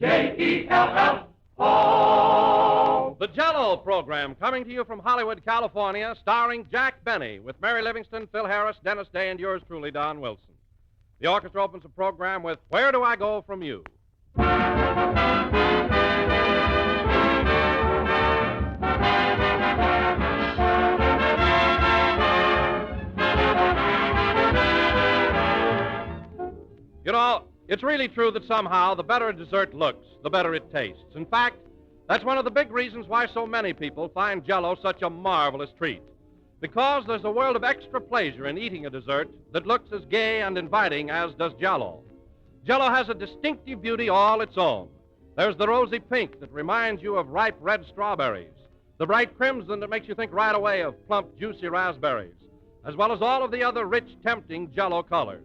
J-E-L-L-O. The Jell-O program coming to you from Hollywood, California, starring Jack Benny with Mary Livingston, Phil Harris, Dennis Day, and yours truly, Don Wilson. The orchestra opens the program with Where Do I Go From You? You know, it's really true that somehow the better a dessert looks, the better it tastes. In fact, that's one of the big reasons why so many people find Jell-O such a marvelous treat. Because there's a world of extra pleasure in eating a dessert that looks as gay and inviting as does Jell-O. Jell-O has a distinctive beauty all its own. There's the rosy pink that reminds you of ripe red strawberries, the bright crimson that makes you think right away of plump, juicy raspberries, as well as all of the other rich, tempting Jell-O colors.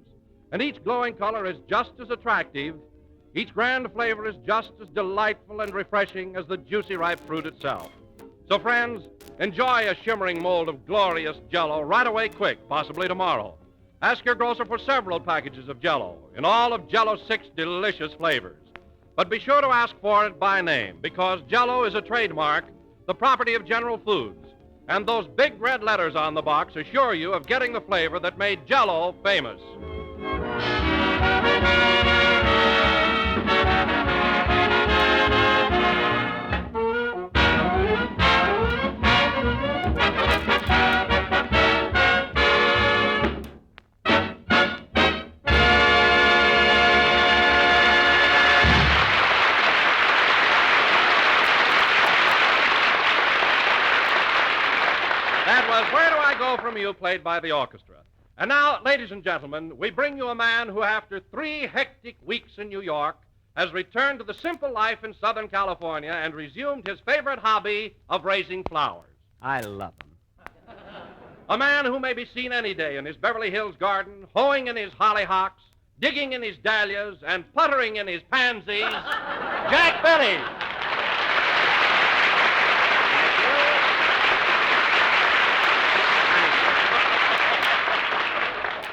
And each glowing color is just as attractive. Each grand flavor is just as delightful and refreshing as the juicy, ripe fruit itself. So, friends, enjoy a shimmering mold of glorious Jell-O right away quick, possibly tomorrow. Ask your grocer for several packages of Jell-O in all of Jell-O's 6 delicious flavors. But be sure to ask for it by name, because Jell-O is a trademark, the property of General Foods. And those big red letters on the box assure you of getting the flavor that made Jell-O famous. That was Where Do I Go From You, played by the orchestra. And now, ladies and gentlemen, we bring you a man who, after 3 hectic weeks in New York, has returned to the simple life in Southern California and resumed his favorite hobby of raising flowers. I love them. A man who may be seen any day in his Beverly Hills garden, hoeing in his hollyhocks, digging in his dahlias, and puttering in his pansies, Jack Benny.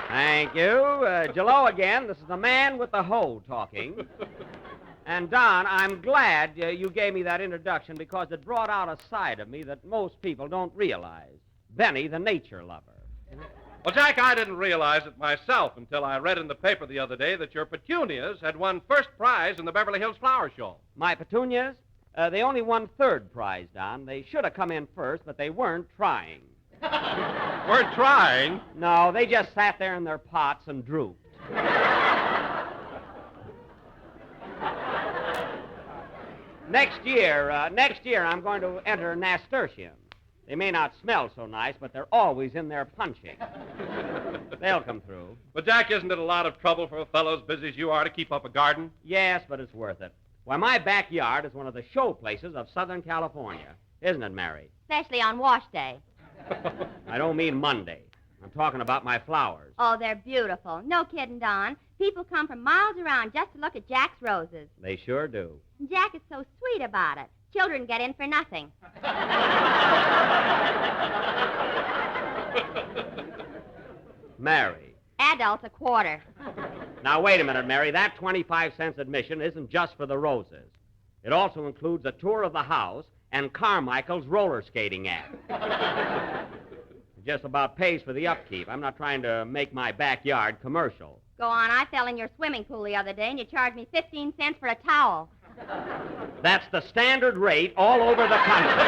Thank you. Jell-O again. This is the man with the hoe talking. And, Don, I'm glad you gave me that introduction because it brought out a side of me that most people don't realize. Benny, the nature lover. Well, Jack, I didn't realize it myself until I read in the paper the other day that your petunias had won first prize in the Beverly Hills Flower Show. My petunias? They only won third prize, Don. They should have come in first, but they weren't trying. Weren't trying? No, they just sat there in their pots and drooped. Next year, I'm going to enter nasturtiums. They may not smell so nice, but they're always in there punching. They'll come through. But, Jack, isn't it a lot of trouble for a fellow as busy as you are to keep up a garden? Yes, but it's worth it. Why, my backyard is one of the show places of Southern California. Isn't it, Mary? Especially on wash day. I don't mean Monday. I'm talking about my flowers. Oh, they're beautiful. No kidding, Don. People come from miles around just to look at Jack's roses. They sure do. And Jack is so sweet about it. Children get in for nothing. Mary. Adults, a quarter. Now, wait a minute, Mary. That 25-cent admission isn't just for the roses. It also includes a tour of the house and Carmichael's roller skating act. It just about pays for the upkeep. I'm not trying to make my backyard commercial. Go on. I fell in your swimming pool the other day, and you charged me 15 cents for a towel. That's the standard rate all over the country.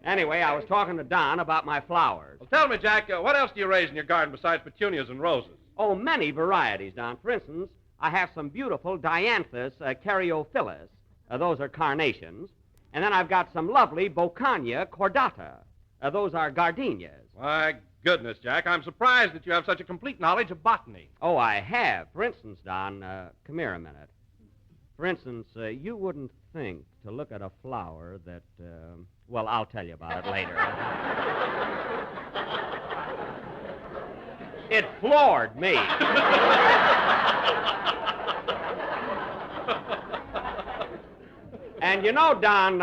Anyway, I was talking to Don about my flowers. Well, tell me, Jack, what else do you raise in your garden besides petunias and roses? Oh, many varieties, Don. For instance, I have some beautiful dianthus caryophyllus. Those are carnations. And then I've got some lovely Bocania cordata. Those are gardenias. My goodness, Jack, I'm surprised that you have such a complete knowledge of botany. Oh, I have. For instance, Don, come here a minute. For instance, you wouldn't think to look at a flower that, well, I'll tell you about it later. It floored me. And you know, Don,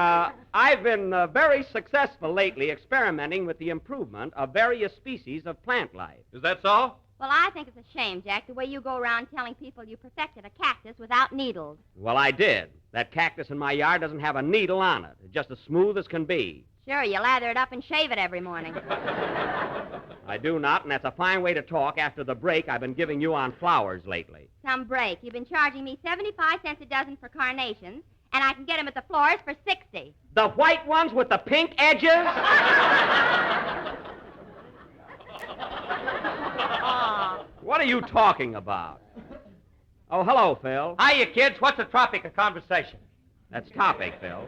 I've been very successful lately experimenting with the improvement of various species of plant life. Is that so? Well, I think it's a shame, Jack, the way you go around telling people you perfected a cactus without needles. Well, I did. That cactus in my yard doesn't have a needle on it. It's just as smooth as can be. Sure, you lather it up and shave it every morning. I do not, and that's a fine way to talk after the break I've been giving you on flowers lately. Some break. You've been charging me 75 cents a dozen for carnations, and I can get them at the florist for 60. The white ones with the pink edges? What are you talking about? Oh, hello, Phil. Hiya, kids. What's the topic of conversation? That's topic, Phil.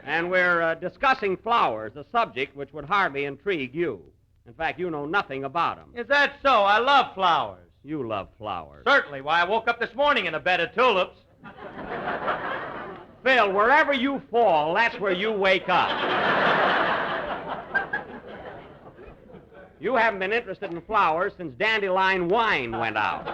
And we're discussing flowers, a subject which would hardly intrigue you. In fact, you know nothing about them. Is that so? I love flowers. You love flowers. Certainly. Why, I woke up this morning in a bed of tulips. Phil, wherever you fall, that's where you wake up. You haven't been interested in flowers since dandelion wine went out.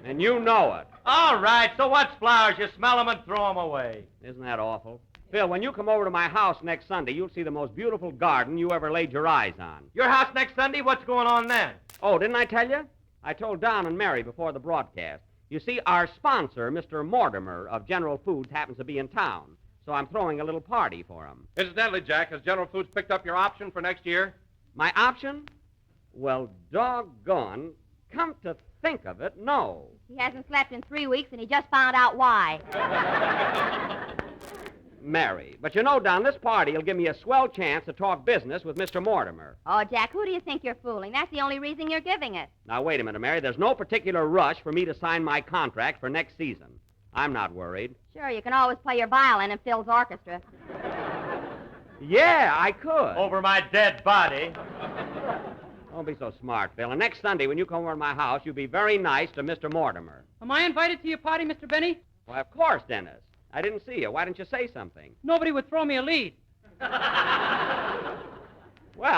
And you know it. All right, so what's flowers? You smell them and throw them away. Isn't that awful? Phil, when you come over to my house next Sunday, you'll see the most beautiful garden you ever laid your eyes on. Your house next Sunday? What's going on then? Oh, didn't I tell you? I told Don and Mary before the broadcast. You see, our sponsor, Mr. Mortimer of General Foods, happens to be in town, so I'm throwing a little party for him. Incidentally, Jack, has General Foods picked up your option for next year? My option? Well, doggone. Come to think of it, no. He hasn't slept in 3 weeks, and he just found out why. Mary. But you know, Don, this party will give me a swell chance to talk business with Mr. Mortimer. Oh, Jack, who do you think you're fooling? That's the only reason you're giving it. Now, wait a minute, Mary. There's no particular rush for me to sign my contract for next season. I'm not worried. Sure, you can always play your violin in Phil's orchestra. Yeah, I could. Over my dead body. Don't be so smart, Phil. And next Sunday, when you come over to my house, you be very nice to Mr. Mortimer. Am I invited to your party, Mr. Benny? Why, of course, Dennis. I didn't see you. Why didn't you say something? Nobody would throw me a lead. Well,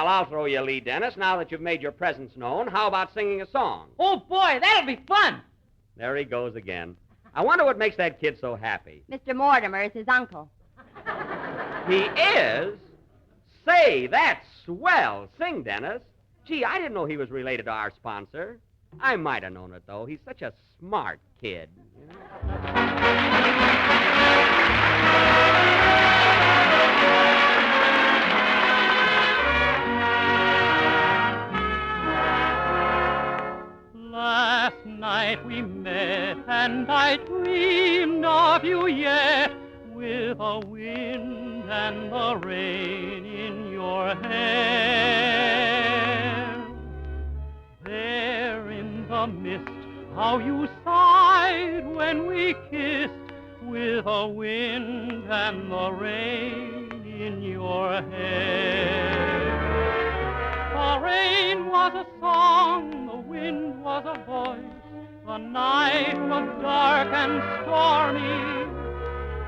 I'll throw you a lead, Dennis. Now that you've made your presence known, how about singing a song? Oh, boy, that'll be fun. There he goes again. I wonder what makes that kid so happy. Mr. Mortimer is his uncle. He is? Say, that's swell. Sing, Dennis. Gee, I didn't know he was related to our sponsor. I might have known it, though. He's such a smart kid. You know? Last night we met, and I dreamed of you yet, with the wind and the rain in your hair. There in the mist, how you sighed when we kissed, with the wind and the rain in your hair. The rain was a song, the wind was a voice, the night was dark and stormy,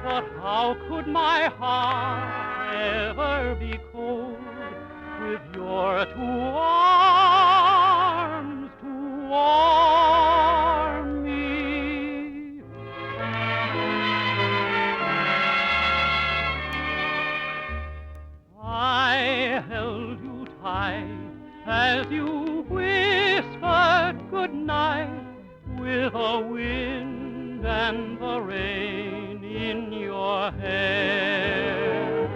but how could my heart ever be cold with your 2 arms to warm me? I held you tight as you whispered good night, with the wind and the rain in your hair.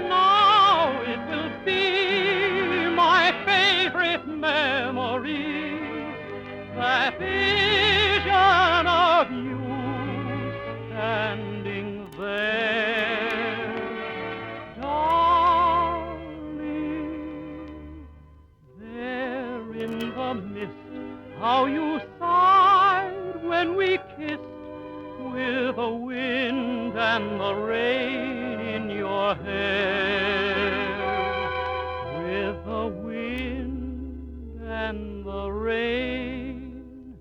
Now it will be my favorite memory, that vision of you standing there. Darling, there in the mist, how you sighed when we kissed, with the wind and the rain in your hair. With the wind and the rain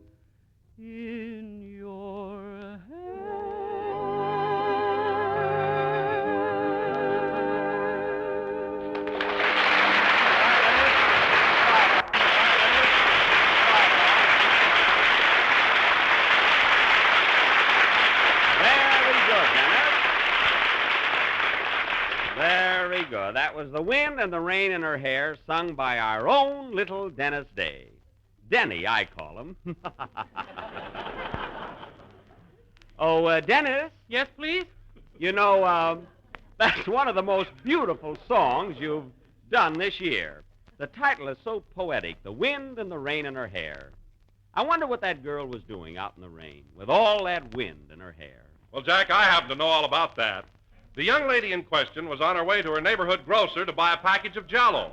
in your hair. Very good. That was The Wind and the Rain in Her Hair, sung by our own little Dennis Day. Denny, I call him. Oh, Dennis, Yes, please? you know, that's one of the most beautiful songs you've done this year. The title is so poetic, The Wind and the Rain in Her Hair. I wonder what that girl was doing out in the rain with all that wind in her hair. Well, Jack, I happen to know all about that. The young lady in question was on her way to her neighborhood grocer to buy a package of Jell-O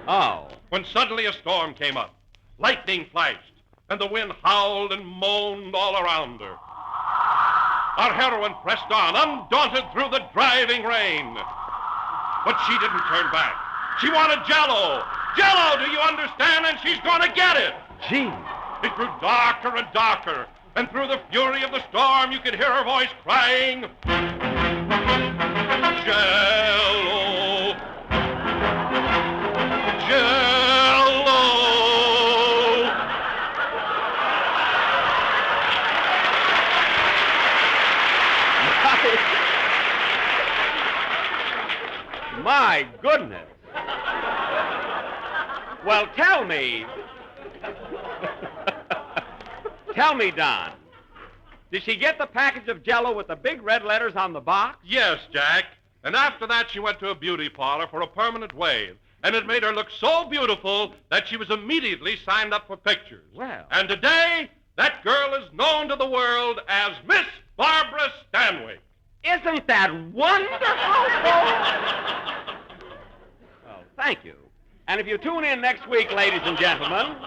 Oh. when suddenly a storm came up. Lightning flashed, and the wind howled and moaned all around her. Our heroine pressed on, undaunted through the driving rain. But she didn't turn back. She wanted Jell-O. Jell-O, do you understand? And she's going to get it. Gee. It grew darker and darker, and through the fury of the storm, you could hear her voice crying, Jell-O, Jell-O. My goodness. Well, tell me. Tell me, Don. Did she get the package of Jell-O with the big red letters on the box? Yes, Jack. And after that, she went to a beauty parlor for a permanent wave. And it made her look so beautiful that she was immediately signed up for pictures. Well. And today, that girl is known to the world as Miss Barbara Stanwyck. Isn't that wonderful? Well, thank you. And if you tune in next week, ladies and gentlemen,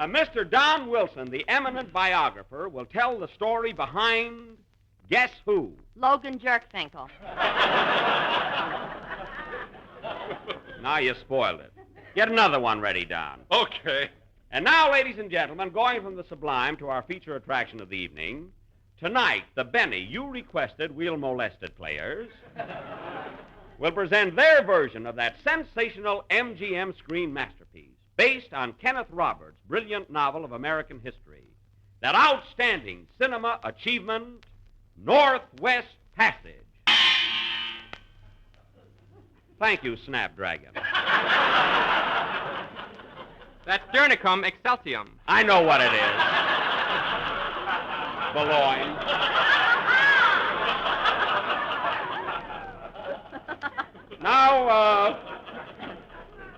Mr. Don Wilson, the eminent biographer, will tell the story behind Guess Who? Logan Jerkfinkel. Now you spoiled it. Get another one ready, Don. Okay. And now, ladies and gentlemen, going from the sublime to our feature attraction of the evening, tonight, the Benny you requested We'll Molested players will present their version of that sensational MGM screen masterpiece based on Kenneth Roberts' brilliant novel of American history, that outstanding cinema achievement, Northwest Passage. Thank you, Snapdragon. That's Dernicum Excelsium. I know what it is. Boulogne. Now,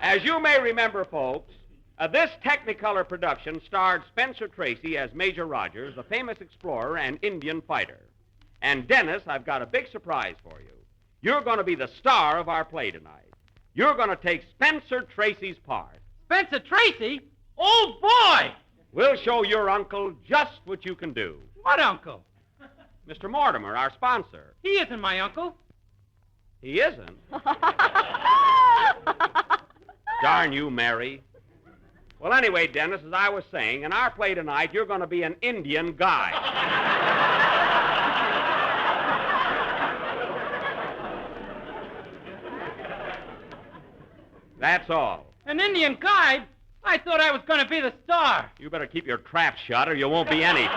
as you may remember, folks, this Technicolor production starred Spencer Tracy as Major Rogers, the famous explorer and Indian fighter. And Dennis, I've got a big surprise for you. You're going to be the star of our play tonight. You're going to take Spencer Tracy's part. Spencer Tracy? Oh, boy! We'll show your uncle just what you can do. What uncle? Mr. Mortimer, our sponsor. He isn't my uncle. He isn't. Darn you, Mary. Well, anyway, Dennis, as I was saying, in our play tonight, you're going to be an Indian guide. That's all. An Indian guide? I thought I was going to be the star. You better keep your trap shut or you won't be anything.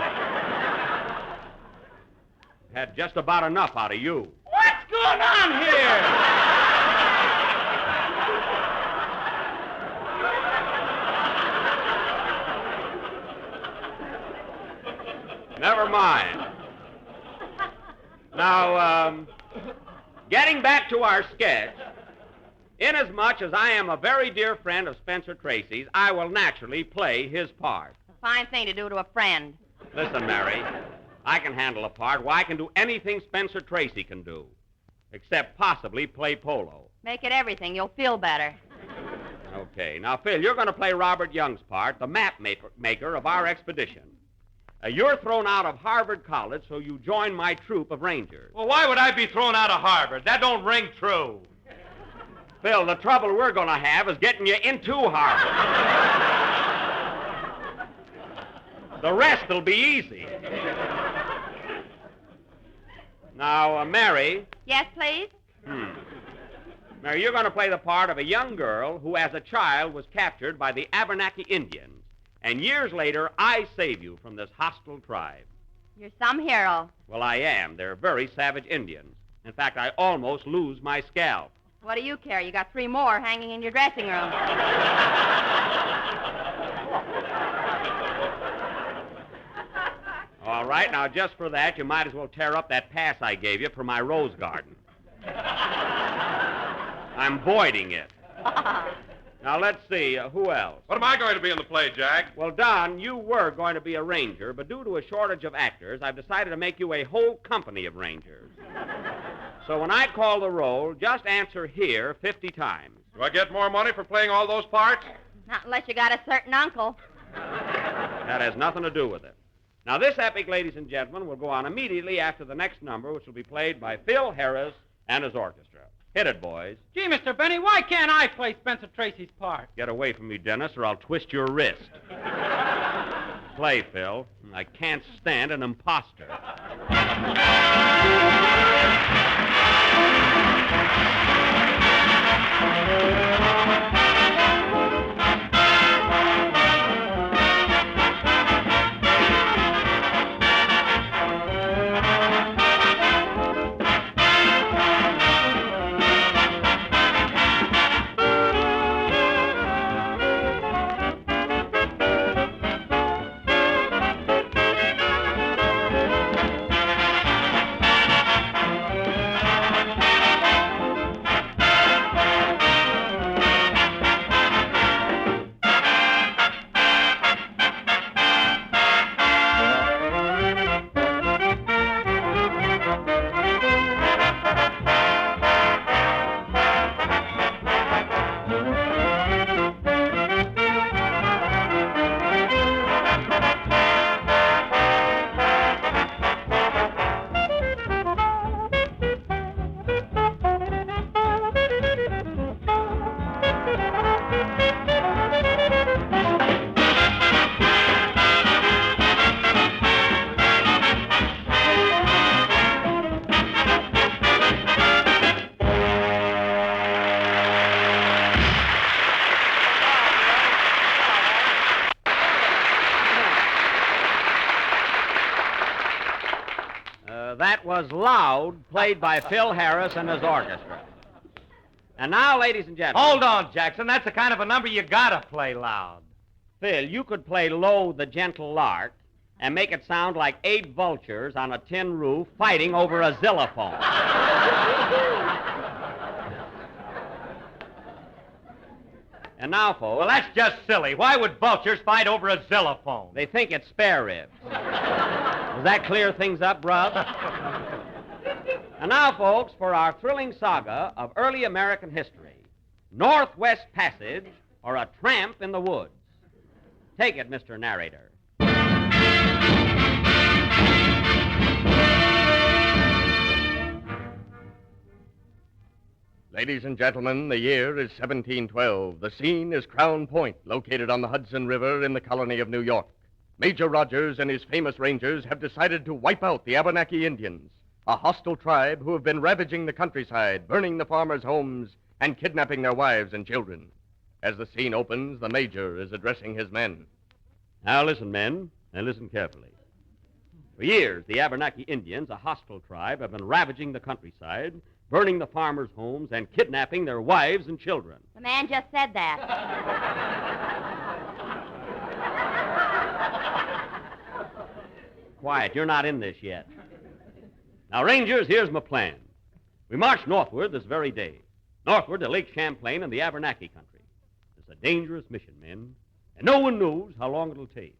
Had just about enough out of you. What's going on here? Never mind. Now, getting back to our sketch, inasmuch as I am a very dear friend of Spencer Tracy's, I will naturally play his part. A fine thing to do to a friend. Listen, Mary, I can handle a part. Why, I can do anything Spencer Tracy can do, except possibly play polo. Make it everything. You'll feel better. Okay. Now, Phil, you're going to play Robert Young's part, the map maker of our expedition. You're thrown out of Harvard College, so you join my troop of Rangers. Well, why would I be thrown out of Harvard? That don't ring true. Phil, the trouble we're going to have is getting you into Harvard. The rest will be easy. Now, Mary. Yes, please? Mary, you're going to play the part of a young girl who, as a child, was captured by the Abenaki Indians. And years later, I save you from this hostile tribe. You're some hero. Well, I am. They're very savage Indians. In fact, I almost lose my scalp. What do you care? You got 3 more hanging in your dressing room. All right, now just for that, you might as well tear up that pass I gave you for my rose garden. I'm voiding it. Now, let's see, who else? What am I going to be in the play, Jack? Well, Don, you were going to be a ranger, but due to a shortage of actors, I've decided to make you a whole company of rangers. So when I call the roll, just answer here 50 times. Do I get more money for playing all those parts? Not unless you got a certain uncle. That has nothing to do with it. Now, this epic, ladies and gentlemen, will go on immediately after the next number, which will be played by Phil Harris and his orchestra. Hit it, boys. Gee, Mr. Benny, why can't I play Spencer Tracy's part? Get away from me, Dennis, or I'll twist your wrist. Play, Phil. I can't stand an imposter. That was Loud, played by Phil Harris and his orchestra. And now, ladies and gentlemen... Hold on, Jackson. That's the kind of a number you gotta play loud. Phil, you could play Low the Gentle Lark and make it sound like 8 vultures on a tin roof fighting over a xylophone. And now, folks... Well, that's just silly. Why would vultures fight over a xylophone? They think it's spare ribs. Does that clear things up, bruv? And now, folks, for our thrilling saga of early American history, Northwest Passage or A Tramp in the Woods. Take it, Mr. Narrator. Ladies and gentlemen, the year is 1712. The scene is Crown Point, located on the Hudson River in the colony of New York. Major Rogers and his famous rangers have decided to wipe out the Abenaki Indians, a hostile tribe who have been ravaging the countryside, burning the farmers' homes, and kidnapping their wives and children. As the scene opens, the Major is addressing his men. Now listen, men, and listen carefully. For years, the Abenaki Indians, a hostile tribe, have been ravaging the countryside, burning the farmers' homes, and kidnapping their wives and children. The man just said that. Quiet, you're not in this yet. Now, Rangers, here's my plan. We march northward this very day, northward to Lake Champlain and the Abenaki country. It's a dangerous mission, men, and no one knows how long it'll take.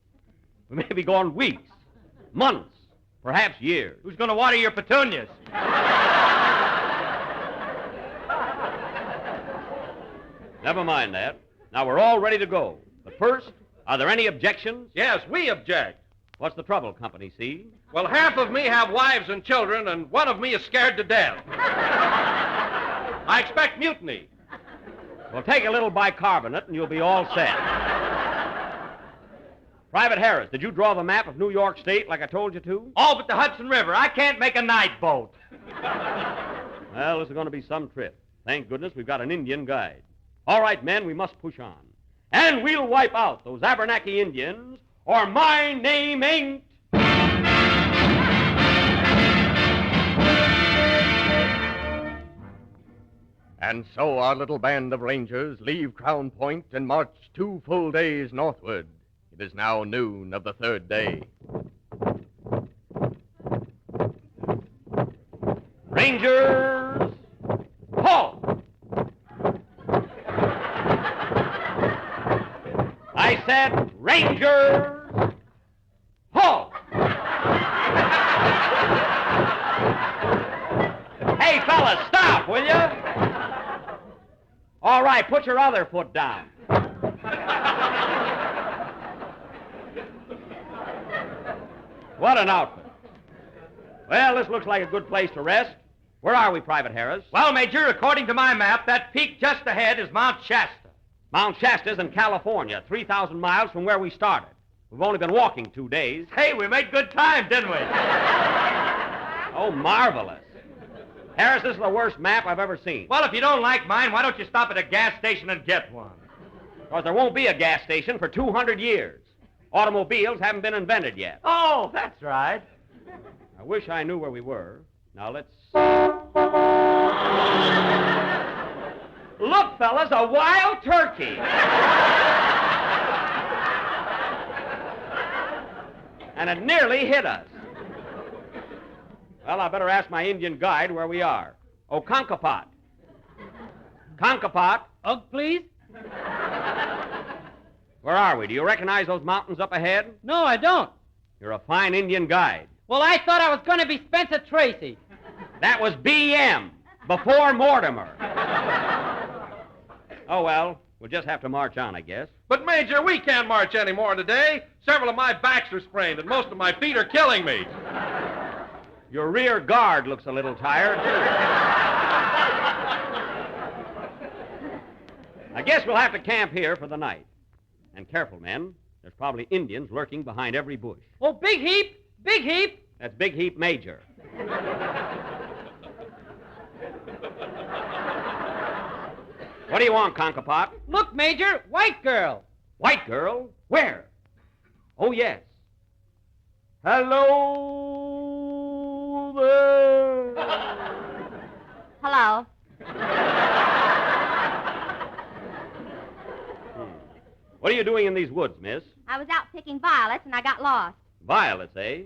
We may be gone weeks, months, perhaps years. Who's going to water your petunias? Never mind that. Now, we're all ready to go. But first, are there any objections? Yes, we object. What's the trouble, Company C? Well, half of me have wives and children, and one of me is scared to death. I expect mutiny. Well, take a little bicarbonate, and you'll be all set. Private Harris, did you draw the map of New York State like I told you to? All but the Hudson River. I can't make a night boat. Well, this is going to be some trip. Thank goodness we've got an Indian guide. All right, men, we must push on. And we'll wipe out those Abenaki Indians, or my name ain't... And so our little band of rangers leave Crown Point and march 2 full days northward. It is now noon of the 3rd day. Rangers, halt! I said, Rangers, halt! Hey, fellas, stop, will you? All right, put your other foot down. What an outfit. Well, this looks like a good place to rest. Where are we, Private Harris? Well, Major, according to my map, that peak just ahead is Mount Shasta. Mount Shasta's in California, 3,000 miles from where we started. We've only been walking 2 days. Hey, we made good time, didn't we? Oh, marvelous. Harris, this is the worst map I've ever seen. Well, if you don't like mine, why don't you stop at a gas station and get one? Because there won't be a gas station for 200 years. Automobiles haven't been invented yet. Oh, that's right. I wish I knew where we were. Now, let's... Look, fellas, a wild turkey. And it nearly hit us. Well, I better ask my Indian guide where we are. Oh, Concopat. Concopat. Ugh, please? Where are we? Do you recognize those mountains up ahead? No, I don't. You're a fine Indian guide. Well, I thought I was going to be Spencer Tracy. That was B.M., before Mortimer. Oh, well, we'll just have to march on, I guess. But, Major, we can't march any more today. Several of my backs are sprained, and most of my feet are killing me. Your rear guard looks a little tired, too. I guess we'll have to camp here for the night. And careful, men. There's probably Indians lurking behind every bush. Oh, Big Heap! Big Heap! That's Big Heap Major. What do you want, Concopat? Look, Major, white girl. White girl? Where? Oh, yes. Hello there. Hello. What are you doing in these woods, miss? I was out picking violets and I got lost. Violets, eh?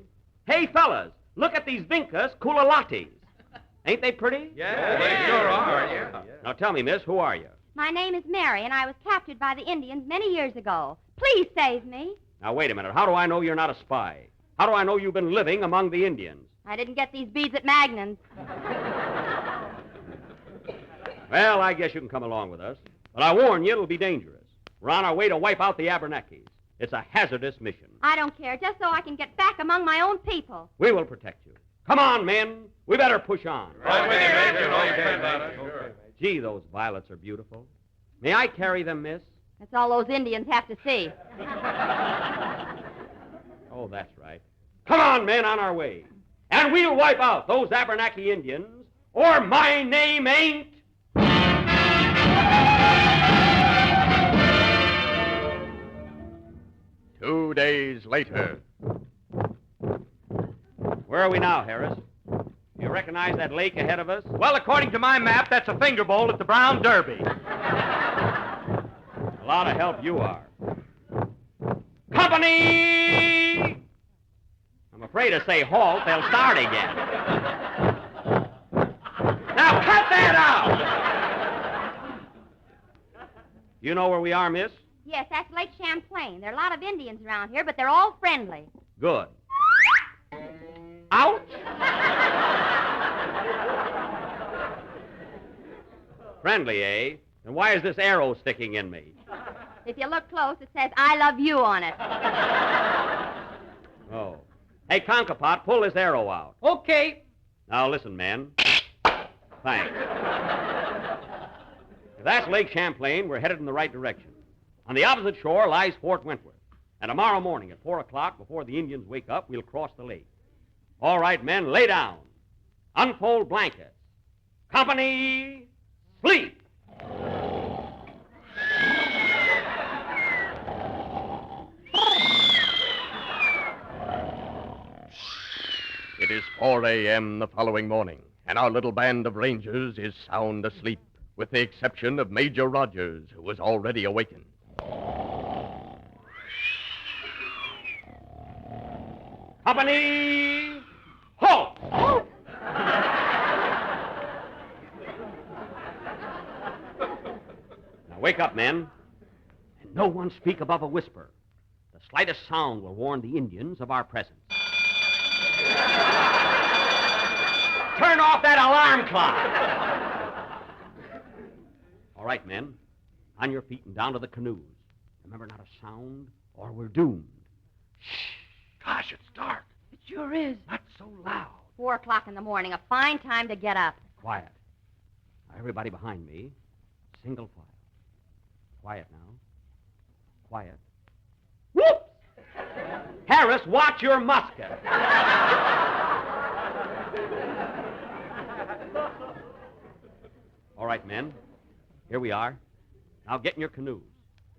Hey, fellas, look at these Vincas cululatis. Ain't they pretty? Yeah, they sure are. Yeah. Now tell me, miss, who are you? My name is Mary, and I was captured by the Indians many years ago. Please save me. Now, wait a minute. How do I know you're not a spy? How do I know you've been living among the Indians? I didn't get these beads at Magnan's. Well, I guess you can come along with us. But I warn you, it'll be dangerous. We're on our way to wipe out the Abenakis. It's a hazardous mission. I don't care, just so I can get back among my own people. We will protect you. Come on, men. We better push on. Right with you, Major. No, you can't do that. Sure. Gee, those violets are beautiful. May I carry them, miss? That's all those Indians have to see. Oh, that's right. Come on, men, on our way. And we'll wipe out those Abenaki Indians, or my name ain't... 2 days later. Where are we now, Harris? You recognize that lake ahead of us? Well, according to my map, that's a finger bowl at the Brown Derby. A lot of help you are. Company! I'm afraid to say halt, they'll start again. Now cut that out! You know where we are, miss? Yes, that's Lake Champlain. There are a lot of Indians around here, but they're all friendly. Good. Ouch! Friendly, eh? And why is this arrow sticking in me? If you look close, it says, I love you on it. Oh. Hey, Concopat, pull this arrow out. Okay. Now, listen, men. Thanks. If that's Lake Champlain, we're headed in the right direction. On the opposite shore lies Fort Wentworth. And tomorrow morning at 4 o'clock, before the Indians wake up, we'll cross the lake. All right, men, lay down. Unfold blankets. Company, sleep. It is 4 a.m. the following morning, and our little band of rangers is sound asleep. with the exception of Major Rogers, who was already awakened. Company, halt! Now wake up, men, and no one speak above a whisper. The slightest sound will warn the Indians of our presence. Turn off that alarm clock! All right, men, on your feet and down to the canoes. Remember, not a sound, or we're doomed. Gosh, it's dark. It sure is. Not so loud. 4 o'clock in the morning, a fine time to get up. Quiet. Now, everybody behind me, single file. Quiet now. Quiet. Whoops! Harris, watch your musket. All right, men. Here we are. Now get in your canoes.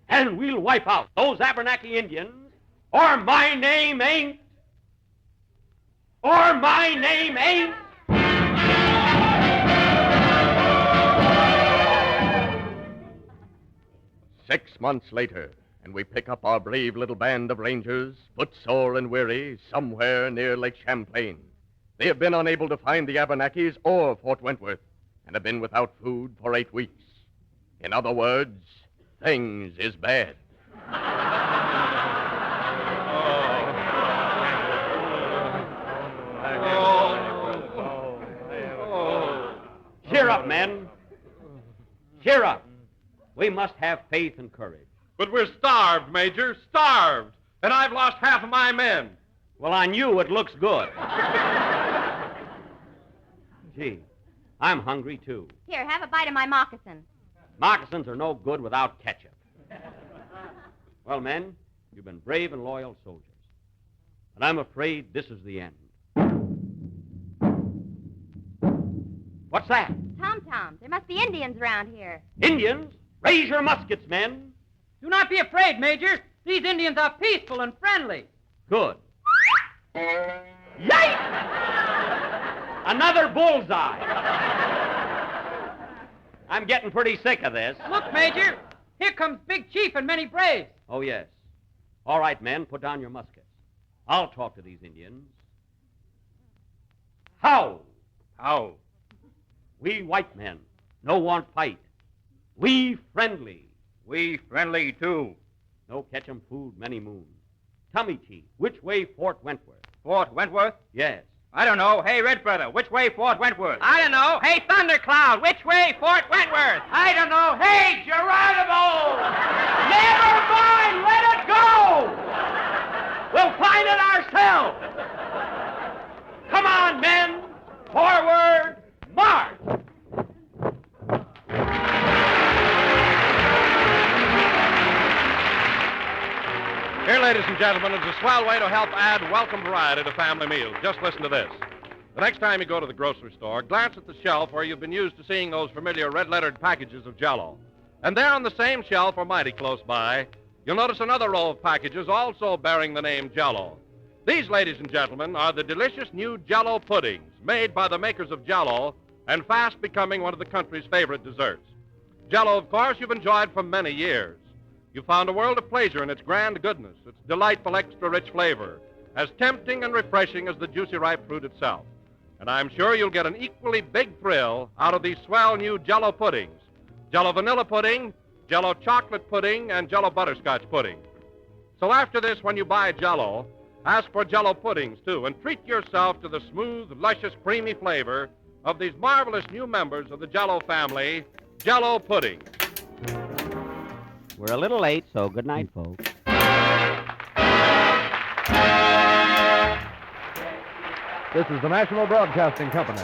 And we'll wipe out those Abenaki Indians, or my name ain't. Or my name ain't. 6 months later, and we pick up our brave little band of rangers, footsore and weary, somewhere near Lake Champlain. They have been unable to find the Abenakis or Fort Wentworth, and have been without food for 8 weeks. In other words, things is bad. Cheer up, men. Cheer up. We must have faith and courage. But we're starved, Major, starved. And I've lost half of my men. Well, on you, it looks good. Gee, I'm hungry, too. Here, have a bite of my moccasin. Moccasins are no good without ketchup. Well, men, you've been brave and loyal soldiers. But I'm afraid this is the end. What's that? Tom-toms. There must be Indians around here. Indians? Raise your muskets, men. Do not be afraid, Major. These Indians are peaceful and friendly. Good. Yikes! Another bullseye. I'm getting pretty sick of this. Look, Major. Here comes Big Chief and many braves. Oh, yes. All right, men, put down your muskets. I'll talk to these Indians. How? How? We white men no want fight. We friendly. We friendly, too. No catch 'em food many moons. Tell me, Chief, which way Fort Wentworth? Fort Wentworth? Yes. I don't know. Hey, Red Brother, which way Fort Wentworth? I don't know. Hey, Thundercloud, which way Fort Wentworth? I don't know. Hey, Geronimo! Never mind! Let it go! We'll find it ourselves! Come on, men! Forward, march! Here, ladies and gentlemen, is a swell way to help add welcome variety to family meals. Just listen to this. The next time you go to the grocery store, glance at the shelf where you've been used to seeing those familiar red-lettered packages of Jell-O. And there on the same shelf, or mighty close by, you'll notice another row of packages also bearing the name Jell-O. These, ladies and gentlemen, are the delicious new Jell-O puddings made by the makers of Jell-O and fast becoming one of the country's favorite desserts. Jell-O, of course, you've enjoyed for many years. You found a world of pleasure in its grand goodness, its delightful extra-rich flavor, as tempting and refreshing as the juicy ripe fruit itself. And I'm sure you'll get an equally big thrill out of these swell new Jell-O puddings. Jell-O vanilla pudding, Jell-O chocolate pudding, and Jell-O butterscotch pudding. So after this, when you buy Jell-O, ask for Jell-O puddings, too, and treat yourself to the smooth, luscious, creamy flavor of these marvelous new members of the Jell-O family, Jell-O pudding. We're a little late, so good night, folks. This is the National Broadcasting Company.